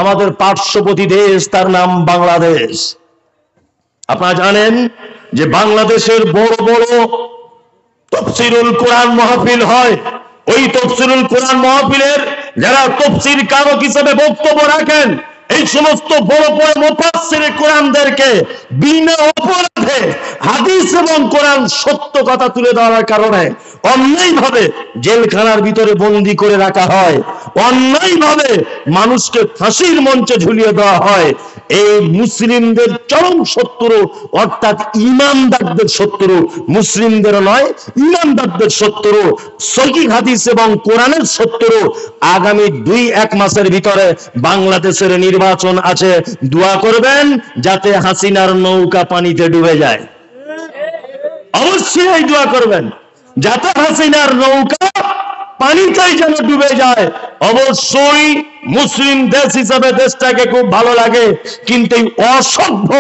আমাদের পার্শ্ববর্তী দেশ, তার নাম বাংলাদেশ। আপনারা জানেন যে বাংলাদেশের বড় বড় তাফসীরুল কোরআন মাহফিল হয়। ওই তাফসীরুল কোরআন মাহফিলের যারা তাফসীর কারক হিসেবে বক্তব্য রাখেন, এই সমস্ত বড় বড় মুফাসসিরে কোরআনদেরকে বিনা অপরাধে হাদিস এবং কোরআন সত্য কথা তুলে দেওয়ার কারণে অন্যায়ভাবে জেলখানার ভিতরে বন্দী করে রাখা হয়, অন্যায়ভাবে মানুষকে ফাঁসির মঞ্চে ঝুলিয়ে দেওয়া হয়। এই মুসলিমদের চরম শত্রু, অর্থাৎ ইমানদারদের শত্রু, মুসলিমদের নয়, ইমানদারদের শত্রু, সহিহ হাদিস এবং কোরআনের শত্রু। আগামী 2-1 মাসের ভিতরে বাংলাদেশের নির্বাচন আছে। দোয়া করবেন যাতে হাসিনার নৌকা পানিতে ডুবে যায়। অবশ্যই দোয়া করবেন যাতে হাসিনার নৌকা পানিতেই যেন ডুবে যায়। অবশ্যই মুসলিম দেশ হিসাবে দেশটাকে খুব ভালো লাগে, কিন্তু এই অসভ্য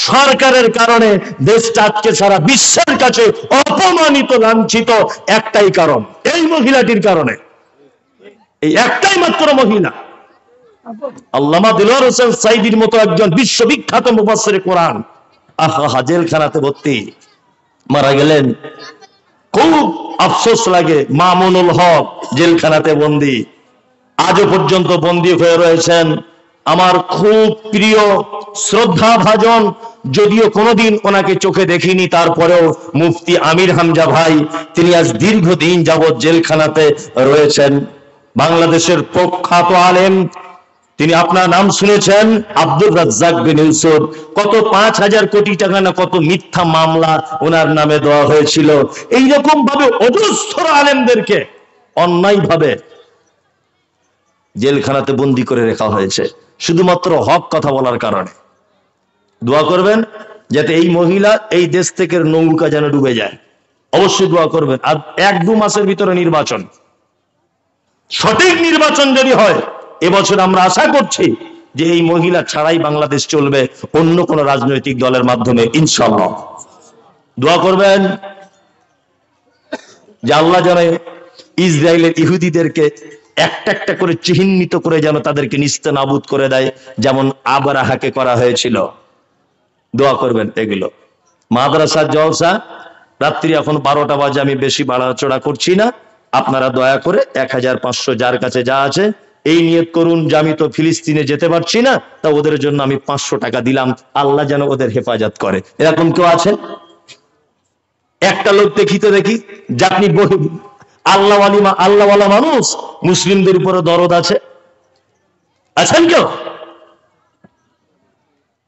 সরকারের কারণে দেশটা আজকে সারা বিশ্বের কাছে অপমানিত, লাঞ্ছিত একটাই কারণ, এই মহিলাটির কারণে। এই একটাই মাত্র মহিলা। আল্লামা দিলওয়ার হোসেন সাইদির মতো একজন বিশ্ববিখ্যাত মুফাসসিরে কোরআন জেলখানাতে ভর্তি, মারা গেলেন। খুব আফসোস লাগে। মামুনুল হক জেলখানাতে বন্দী, আজও পর্যন্ত বন্দী হয়ে রয়েছেন। আমার খুব প্রিয় শ্রদ্ধাভাজন, যদিও কোনোদিন ওনাকে চোখে দেখিনি, তারপরেও মুফতি আমির হামজা ভাই, তিনি আজ দীর্ঘদিন যাবৎ জেলখানাতে রয়েছেন। বাংলাদেশের প্রখ্যাত আলেম, তিনি, আপনার নাম শুনেছেন, আব্দুর রাজ্জাক বিন ইউসুফ। কত 5,000 কোটি টাকা না কত মিথ্যা মামলা ওনার নামে দেওয়া হয়েছিল। এইরকম ভাবে অজস্র আলেমদেরকে অন্যায়ভাবে জেলখানাতে বন্দী করে রাখা হয়েছে শুধুমাত্র হক কথা বলার কারণে। দোয়া করবেন যাতে এই মহিলা, এই দেশ থেকে নৌকা যেন ডুবে যায়। অবশ্যই দোয়া করবেন। আর 1-2 মাসের ভিতরে নির্বাচন, সঠিক নির্বাচন যদি হয় এবছর, আমরা আশা করছি যে এই মহিলা ছাড়াই বাংলাদেশ চলবে, অন্য কোন রাজনৈতিক দলের মাধ্যমে, ইনশাআল্লাহ। দোয়া করবেন যে আল্লাহ যেন ইসরায়েলের ইহুদিদেরকে একটা একটা করে চিহ্নিত করে যেন তাদেরকে নিস্তেনাবুদ করে দেয়, যেমন আবরাহাকে করা হয়েছিল। দোয়া করবেন এগুলো। মাদ্রাসার জলসা রাত্রি এখন 12টা বাজে, আমি বেশি বাড়াচড়া করছি না। আপনারা দয়া করে 1500 যার কাছে যা আছে এই নিয়ত করুন যে আমি তো ফিলিস্তিনে যেতে পারছি না, তা ওদের জন্য আমি 500 টাকা দিলাম, আল্লাহ যেন ওদের হেফাজত করে। এরকম কেউ আছে? একটা লোক দেখি যে আপনি আল্লাহওয়ালা মানুষ, মুসলিমদের উপরে দরদ আছে, আছেন কেউ?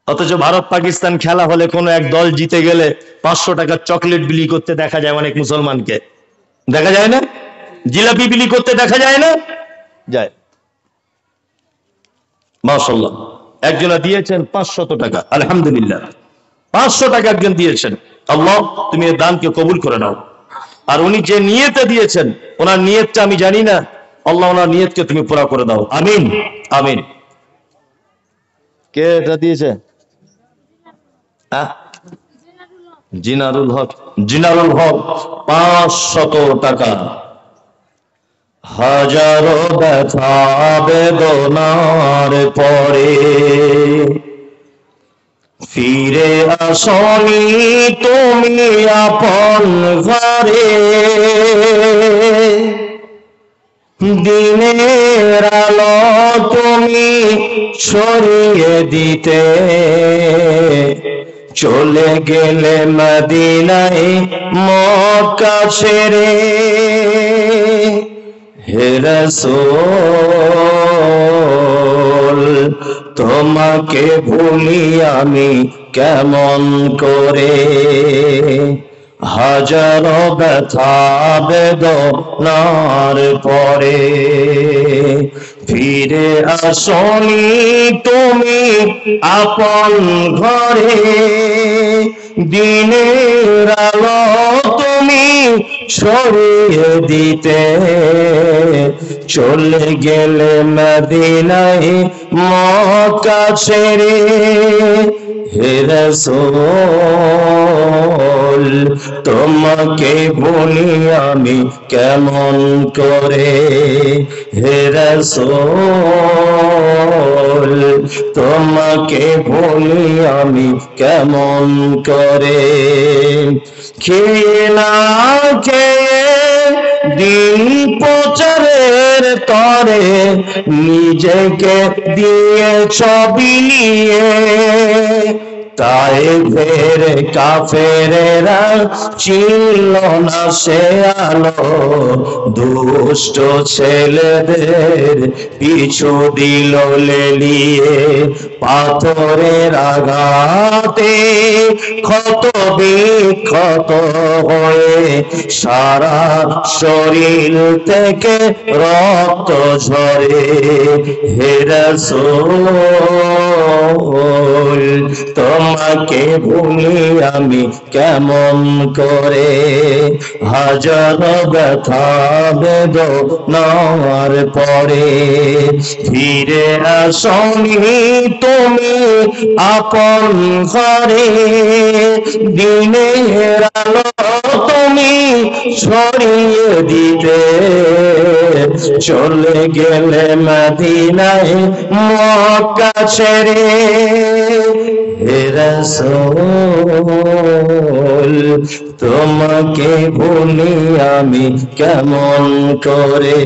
অথচ ভারত পাকিস্তান খেলা হলে কোন এক দল জিতে গেলে 500 টাকার চকলেট বিলি করতে দেখা যায় অনেক মুসলমানকে, দেখা যায় না? জিলাপি বিলি করতে দেখা যায় না? যায়। মাশাআল্লাহ, একজনা দিয়েছেন 500 টাকা, আলহামদুলিল্লাহ। 500 টাকা একজন দিয়েছেন, আল্লাহ তুমি এই দানকে কবুল করে নাও। আর উনি যে নিয়তে দিয়েছেন, ওনার নিয়তটা আমি জানি না, আল্লাহ ওনার নিয়তকে তুমি পুরা করে দাও, আমিন আমিন। কে এটা দিয়েছে? জিনারুল হক, জিনারুল হক 500 টাকা। হাজারো ব্যথা বেদনার পরে ফিরে আসনি তুমি আপন ঘরে, দিনের আলো তুমি ছড়িয়ে দিতে চলে গেলে মদিনায় মক্কা ছেড়ে। হে রাসূল তোমাকে ভুলি আমি কেমন করে, হাজারো ব্যথা বেদনার পরে ফিরে আসনি তুমি আপন ঘরে, দিনের আলো তুমি ছড়িয়ে দিতে চলে গেলে মদিনায় মক্কা ছেড়ে। হে রাসূল তোমাকে ভুলি আমি কেমন করে, হে রাসূল তোমাকে ভুলি আমি কেমন করে। খেয়ে না খেয়ে দিন প্রচারের তরে নিজেকে দিয়েছ বিলিয়ে, তাই ফের কাফেরেরা চিনল না সে আলো, দুষ্ট ছেলেদের পিছু দিল লেলিয়ে। পাথরের আঘাতে ক্ষত বিক্ষত হয়ে সারা শরীর থেকে রক্ত ঝরে। হে রাসূল তোমাকে ভুলি আমি কেমন করে। হাজার ব্যথা বেদনার পরে ফিরে আসনি তুমি আপন ঘরে। দিনের আলো তুমি ছড়িয়ে দিতে চলে গেলে মদিনায় মক্কা ছেড়ে। হে রাসূল তোমাকে ভুলি আমি কেমন করে।